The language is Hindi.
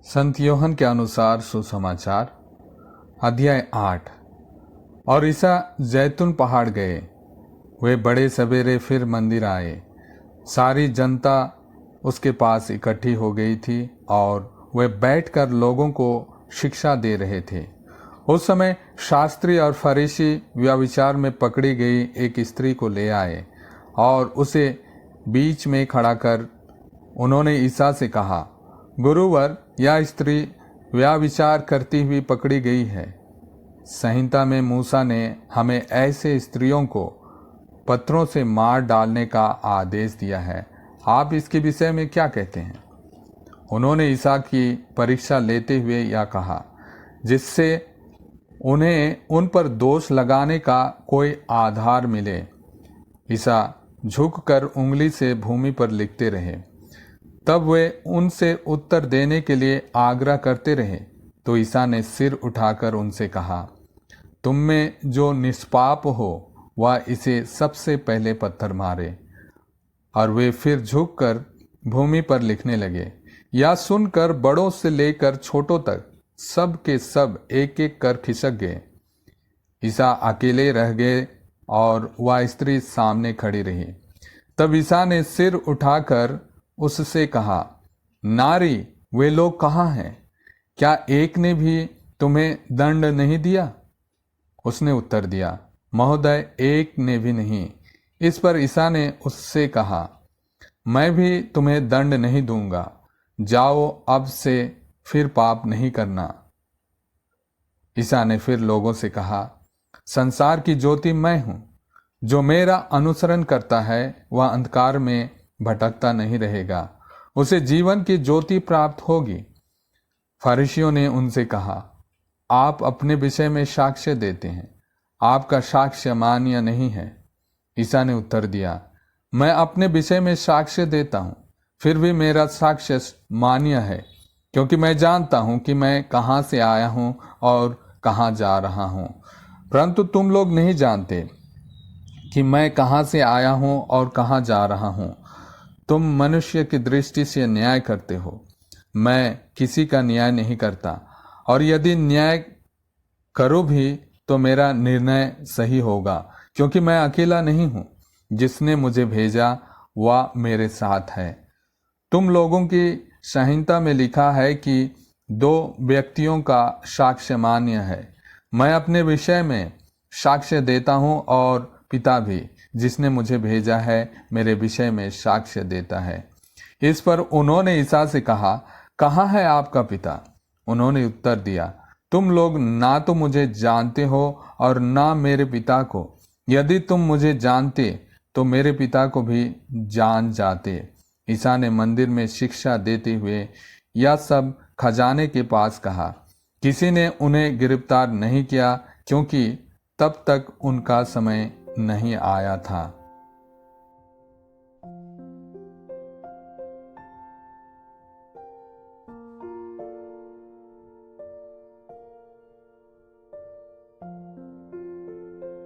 संत यूहन्ना के अनुसार सुसमाचार अध्याय 8। और ईसा जैतून पहाड़ गए। वे बड़े सवेरे फिर मंदिर आए। सारी जनता उसके पास इकट्ठी हो गई थी और वे बैठकर लोगों को शिक्षा दे रहे थे। उस समय शास्त्री और फरीसी व्यभिचार में पकड़ी गई एक स्त्री को ले आए और उसे बीच में खड़ा कर उन्होंने ईसा से कहा, गुरुवर, यह स्त्री व्यभिचार करती हुई पकड़ी गई है। संहिता में मूसा ने हमें ऐसे स्त्रियों को पत्थरों से मार डालने का आदेश दिया है। आप इसके विषय में क्या कहते हैं? उन्होंने ईसा की परीक्षा लेते हुए यह कहा, जिससे उन्हें उन पर दोष लगाने का कोई आधार मिले। ईसा झुककर उंगली से भूमि पर लिखते रहे। तब वे उनसे उत्तर देने के लिए आग्रह करते रहे। तो ईसा ने सिर उठाकर उनसे कहा, तुम में जो निष्पाप हो वह इसे सबसे पहले पत्थर मारे। और वे फिर झुककर भूमि पर लिखने लगे। यह सुनकर बड़ों से लेकर छोटों तक सब के सब एक एक कर खिसक गए। ईसा अकेले रह गए और वह स्त्री सामने खड़ी रही। तब ईसा ने सिर उठाकर उससे कहा, नारी, वे लोग कहाँ हैं? क्या एक ने भी तुम्हें दंड नहीं दिया? उसने उत्तर दिया, महोदय, एक ने भी नहीं। इस पर ईसा ने उससे कहा, मैं भी तुम्हें दंड नहीं दूंगा। जाओ, अब से फिर पाप नहीं करना। ईसा ने फिर लोगों से कहा, संसार की ज्योति मैं हूं। जो मेरा अनुसरण करता है वह अंधकार में भटकता नहीं रहेगा, उसे जीवन की ज्योति प्राप्त होगी। फरीसियों ने उनसे कहा, आप अपने विषय में साक्ष्य देते हैं, आपका साक्ष्य मान्य नहीं है। ईसा ने उत्तर दिया, मैं अपने विषय में साक्ष्य देता हूं, फिर भी मेरा साक्ष्य मान्य है, क्योंकि मैं जानता हूं कि मैं कहां से आया हूं और कहां जा रहा हूं। परंतु तुम लोग नहीं जानते कि मैं कहां से आया हूं और कहां जा रहा हूं। तुम मनुष्य की दृष्टि से न्याय करते हो, मैं किसी का न्याय नहीं करता, और यदि न्याय करो भी तो मेरा निर्णय सही होगा, क्योंकि मैं अकेला नहीं हूं, जिसने मुझे भेजा वह मेरे साथ है। तुम लोगों की संहिता में लिखा है कि दो व्यक्तियों का साक्ष्य मान्य है। मैं अपने विषय में साक्ष्य देता हूं और पिता भी, जिसने मुझे भेजा है, मेरे विषय में साक्ष्य देता है। इस पर उन्होंने ईसा से कहा, कहाँ है आपका पिता? उन्होंने उत्तर दिया, तुम लोग ना तो मुझे जानते हो और ना मेरे पिता को। यदि तुम मुझे जानते तो मेरे पिता को भी जान जाते। ईसा ने मंदिर में शिक्षा देते हुए यह सब खजाने के पास कहा। किसी ने उन्हें गिरफ्तार नहीं किया, क्योंकि तब तक उनका समय नहीं आया था।